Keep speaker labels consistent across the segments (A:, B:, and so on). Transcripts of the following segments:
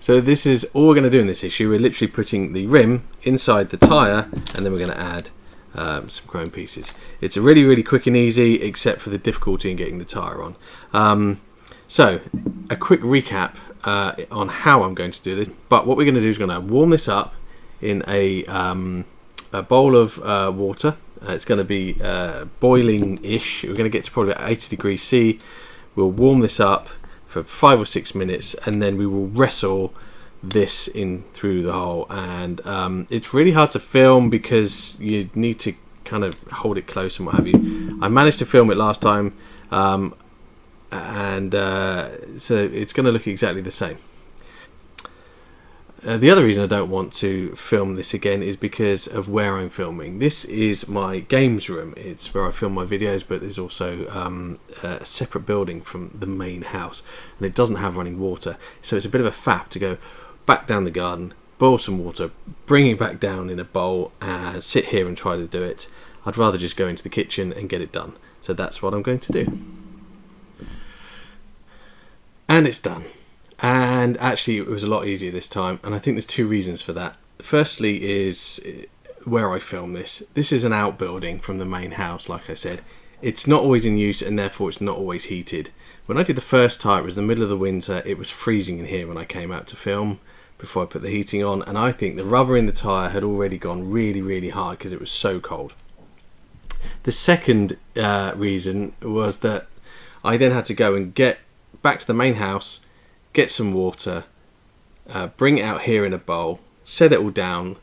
A: So this is all we're going to do in this issue. We're literally putting the rim inside the tyre, and then we're going to add some chrome pieces. It's a really quick and easy, except for the difficulty in getting the tyre on. So a quick recap on how I'm going to do this. But what we're going to do is going to warm this up in a bowl of water. It's going to be boiling-ish. We're going to get to probably about 80 degrees C. We'll warm this up for 5 or 6 minutes, and then we will wrestle this in through the hole. And it's really hard to film because you need to kind of hold it close and what have you. I managed to film it last time, so it's going to look exactly the same. The other reason I don't want to film this again is because of where I'm filming. This is my games room. It's where I film my videos, but there's also a separate building from the main house, and it doesn't have running water, so it's a bit of a faff to go back down the garden, boil some water, bring it back down in a bowl, and sit here and try to do it. I'd rather just go into the kitchen and get it done. So that's what I'm going to do. And it's done. And actually it was a lot easier this time, and I think there's two reasons for that. Firstly is where I film this. This is an outbuilding from the main house, like I said. It's not always in use, and therefore it's not always heated. When I did the first tyre, it was the middle of the winter. It was freezing in here when I came out to film before I put the heating on, and I think the rubber in the tyre had already gone really hard because it was so cold. The second reason was that I then had to go and get back to the main house, get some water, bring it out here in a bowl, set it all down,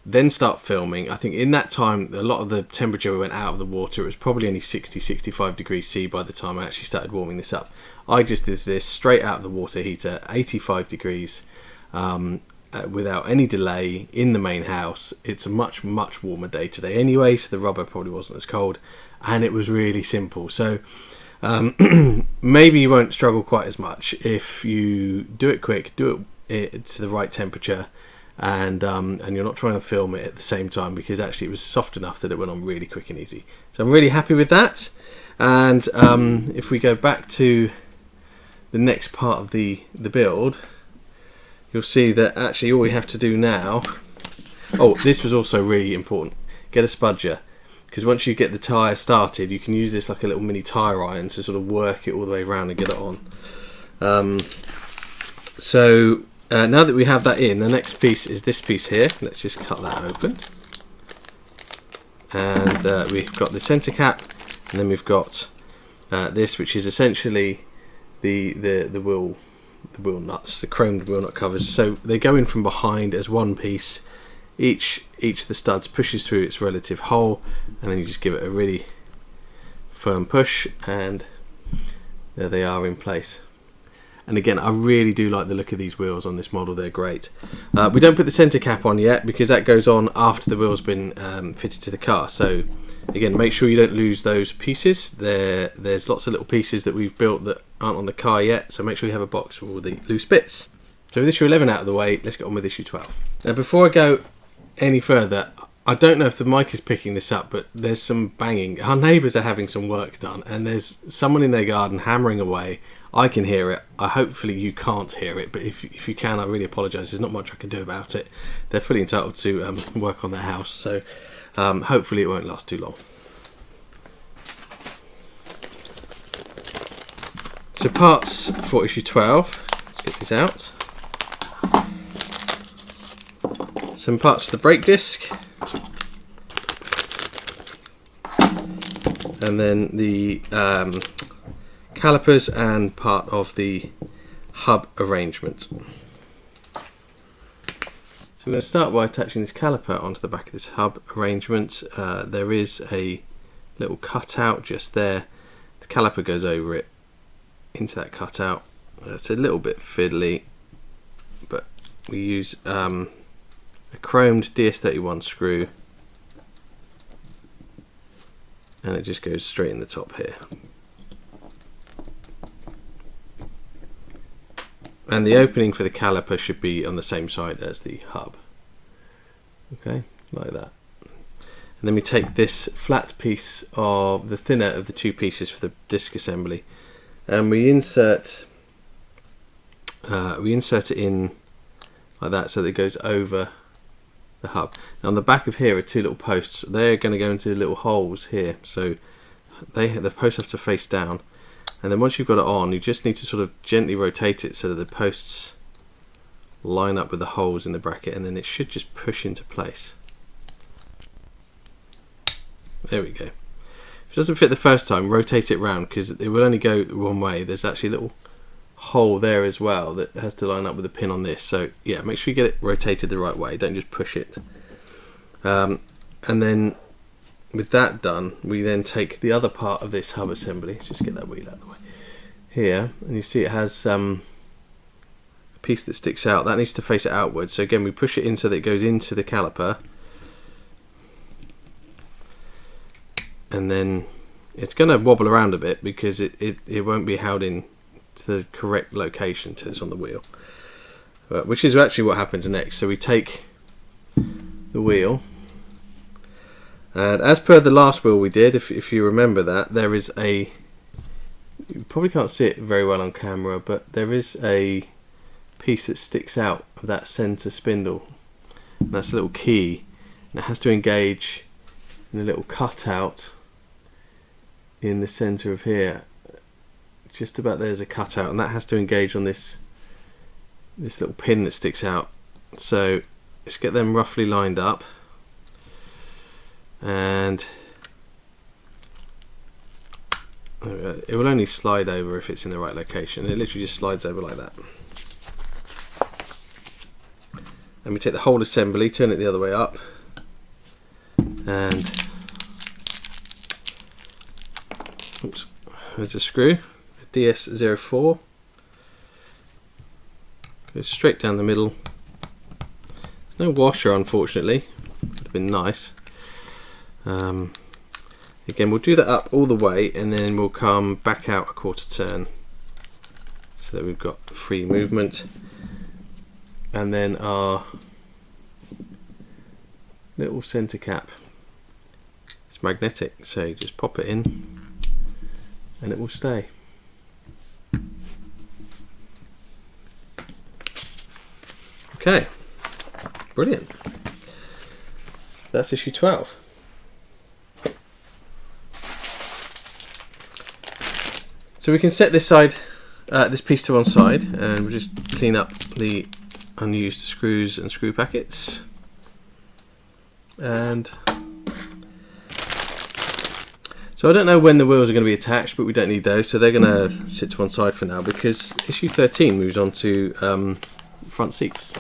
A: then start filming. I think in that time a lot of the temperature went out of the water. It was probably only 60-65 degrees C by the time I actually started warming this up. I just did this straight out of the water heater, 85 degrees, without any delay in the main house. It's a much warmer day today anyway, so the rubber probably wasn't as cold, and it was really simple. So maybe you won't struggle quite as much if you do it quick, do it to the right temperature, and you're not trying to film it at the same time, because actually it was soft enough that it went on really quick and easy. So I'm really happy with that. And if we go back to the next part of the build, you'll see that actually all we have to do now, this was also really important, get a spudger. Because once you get the tyre started, you can use this like a little mini tyre iron to sort of work it all the way around and get it on. Now that we have that in, the next piece is this piece here. Let's just cut that open. And we've got the centre cap, and then we've got this, which is essentially the wheel nuts, the chromed wheel nut covers. So they go in from behind as one piece. Each of the studs pushes through its relative hole, and then you just give it a really firm push, and there they are in place. And again, I really do like the look of these wheels on this model. They're great. We don't put the centre cap on yet because that goes on after the wheel's been fitted to the car. So again, make sure you don't lose those pieces. There's lots of little pieces that we've built that aren't on the car yet, so make sure you have a box with all the loose bits. So with issue 11 out of the way, let's get on with issue 12. Now before I go any further, I don't know if the mic is picking this up, but there's some banging. Our neighbours are having some work done, and there's someone in their garden hammering away. I can hear it. Hopefully you can't hear it, but if you can, I really apologise. There's not much I can do about it. They're fully entitled to work on their house, so hopefully it won't last too long. So parts for issue 12, let's get these out. Some parts for the brake disc, and then the calipers and part of the hub arrangement. So I'm going to start by attaching this caliper onto the back of this hub arrangement. There is a little cutout just there. The caliper goes over it into that cutout. It's a little bit fiddly, but we use a chromed DS31 screw, and it just goes straight in the top here. And the opening for the caliper should be on the same side as the hub. Okay, like that. And then we take this flat piece of the thinner of the two pieces for the disc assembly, and we insert it in like that, so that it goes over the hub. Now on the back of here are two little posts. They're going to go into little holes here, so the posts have to face down, and then once you've got it on, you just need to sort of gently rotate it so that the posts line up with the holes in the bracket, and then it should just push into place. There we go. If it doesn't fit the first time, rotate it round, because it will only go one way. There's actually a little hole there as well that has to line up with the pin on this, so yeah, make sure you get it rotated the right way, don't just push it. And then with that done, we then take the other part of this hub assembly. Let's just get that wheel out of the way here, and you see it has a piece that sticks out. That needs to face it outwards, so again we push it in so that it goes into the caliper, and then it's going to wobble around a bit because it won't be held in to the correct location till it's on the wheel, which is actually what happens next. So we take the wheel, and as per the last wheel we did, if you remember that, there is a, you probably can't see it very well on camera, but there is a piece that sticks out of that center spindle, and that's a little key, and it has to engage in a little cutout in the center of here. Just about there's a cutout, and that has to engage on this little pin that sticks out. So let's get them roughly lined up, and it will only slide over if it's in the right location. It literally just slides over like that. And we take the whole assembly, turn it the other way up, and oops, there's a screw, a DS04, goes straight down the middle. There's no washer, unfortunately, would have been nice. Again, we'll do that up all the way, and then we'll come back out a quarter turn so that we've got free movement. And then our little center cap, it's magnetic, so you just pop it in and it will stay. Okay, brilliant. That's issue 12. So we can set this side, this piece to one side, and we'll just clean up the unused screws and screw packets. And so I don't know when the wheels are going to be attached, but we don't need those, so they're going to sit to one side for now, because issue 13 moves on to front seats.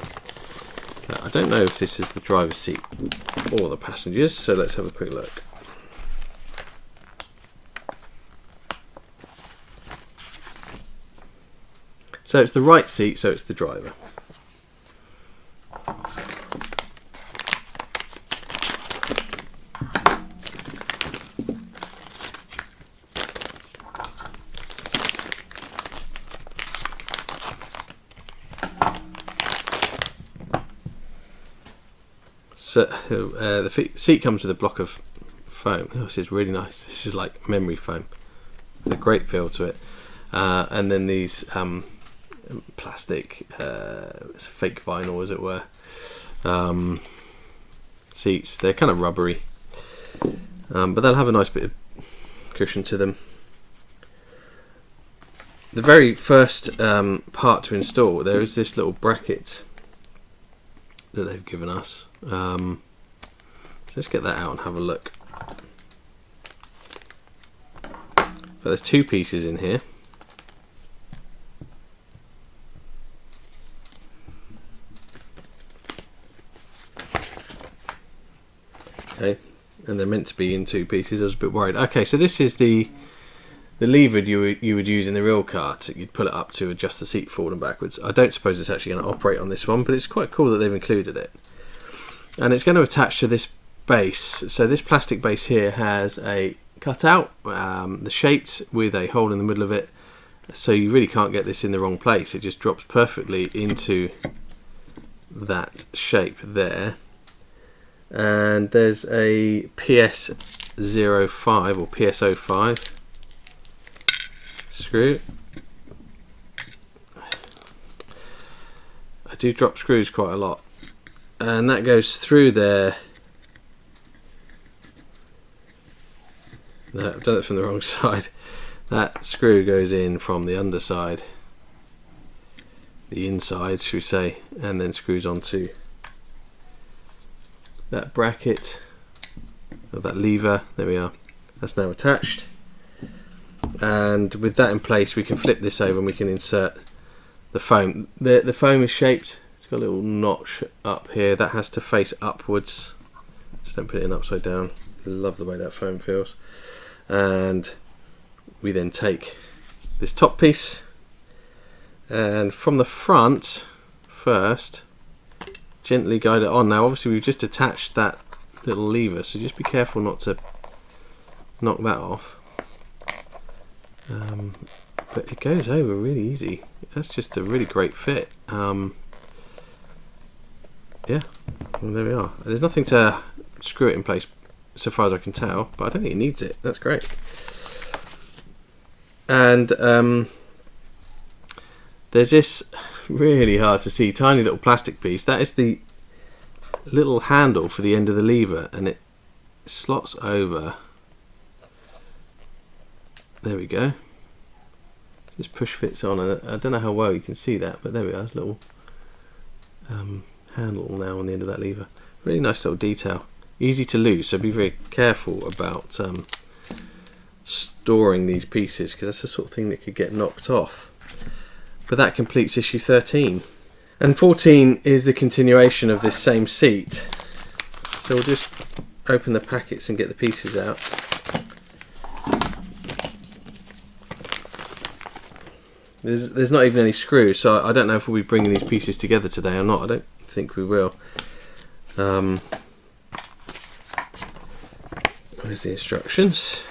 A: I don't know if this is the driver's seat or the passengers, so let's have a quick look. So it's the right seat, so it's the driver. So the seat comes with a block of foam. Oh, this is really nice. This is like memory foam. There's a great feel to it. And then these plastic, fake vinyl, as it were, seats. They're kind of rubbery, but they'll have a nice bit of cushion to them. The very first part to install, there is this little bracket that they've given us. So let's get that out and have a look. But there's two pieces in here. Okay, and they're meant to be in two pieces. I was a bit worried. Okay, so this is the lever you would use in the real car. You'd pull it up to adjust the seat forward and backwards. I don't suppose it's actually going to operate on this one, but it's quite cool that they've included it. And it's going to attach to this base. So this plastic base here has a cutout, the shaped with a hole in the middle of it. So you really can't get this in the wrong place. It just drops perfectly into that shape there. And there's a PS05 or PS05 screw. I do drop screws quite a lot, and that goes through there. No, I've done it from the wrong side. That screw goes in from the underside, the inside should we say, and then screws onto that bracket of that lever. There we are, that's now attached, and with that in place we can flip this over and we can insert the foam. The foam is shaped, it's got a little notch up here that has to face upwards, just don't put it in upside down. Love the way that foam feels. And we then take this top piece, and from the front first gently guide it on. Now obviously we've just attached that little lever, so just be careful not to knock that off, but it goes over really easy. That's just a really great fit. Yeah, well, there we are. There's nothing to screw it in place so far as I can tell, but I don't think it needs it. That's great. And there's this really hard to see tiny little plastic piece. That is the little handle for the end of the lever, and it slots over. There we go. Just push fits on, and I don't know how well you can see that, but there we are. There's a little handle now on the end of that lever. Really nice little detail. Easy to lose, so be very careful about storing these pieces, because that's the sort of thing that could get knocked off. But that completes issue 13. And 14 is the continuation of this same seat. So we'll just open the packets and get the pieces out. There's not even any screws, so I don't know if we'll be bringing these pieces together today or not. I don't think we will. Where's the instructions?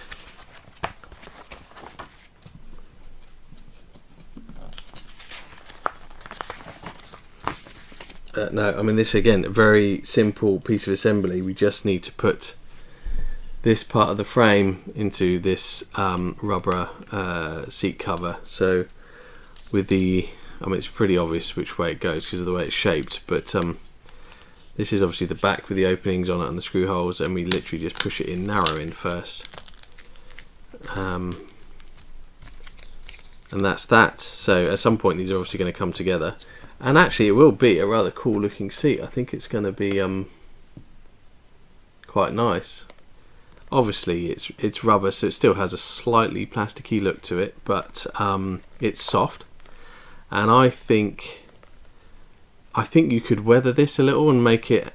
A: No, I mean this again, a very simple piece of assembly. We just need to put this part of the frame into this rubber seat cover. So with the, I mean it's pretty obvious which way it goes because of the way it's shaped, but this is obviously the back with the openings on it and the screw holes, and we literally just push it in, narrow in first. And that's that. So at some point these are obviously going to come together, and actually it will be a rather cool looking seat. I think it's going to be quite nice. Obviously it's rubber, so it still has a slightly plasticky look to it, but it's soft, and I think you could weather this a little and make it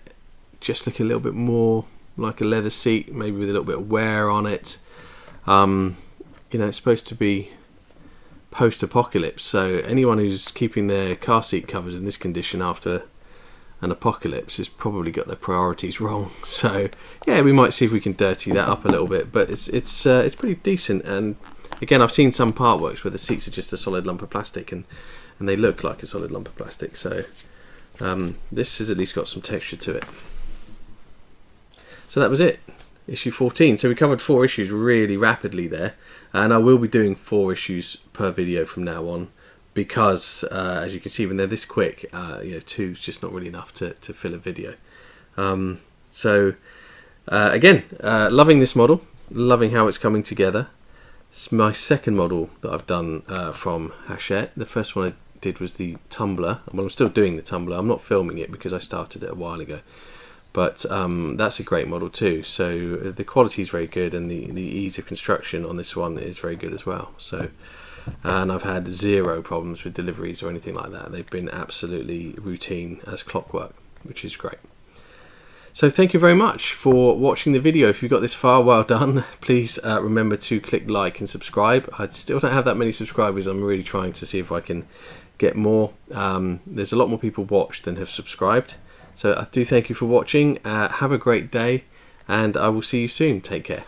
A: just look a little bit more like a leather seat, maybe with a little bit of wear on it. You know, it's supposed to be post-apocalypse, so anyone who's keeping their car seat covers in this condition after an apocalypse has probably got their priorities wrong. So yeah, we might see if we can dirty that up a little bit, but it's pretty decent. And again, I've seen some Partworks where the seats are just a solid lump of plastic, and they look like a solid lump of plastic. So this has at least got some texture to it. So that was it, issue 14. So we covered 4 issues really rapidly there, and I will be doing 4 issues per video from now on, because as you can see, when they're this quick, you know, 2 is just not really enough to fill a video. Again, loving this model, loving how it's coming together. It's my second model that I've done from Hachette. The first one I did was the tumbler. Well, I'm still doing the tumbler. I'm not filming it because I started it a while ago, but that's a great model too. So the quality is very good, and the ease of construction on this one is very good as well. So, and I've had 0 problems with deliveries or anything like that. They've been absolutely routine as clockwork, which is great. So thank you very much for watching the video. If you got this far, well done. Please remember to click like and subscribe. I still don't have that many subscribers. I'm really trying to see if I can get more. There's a lot more people watched than have subscribed. So I do thank you for watching. Have a great day, and I will see you soon. Take care.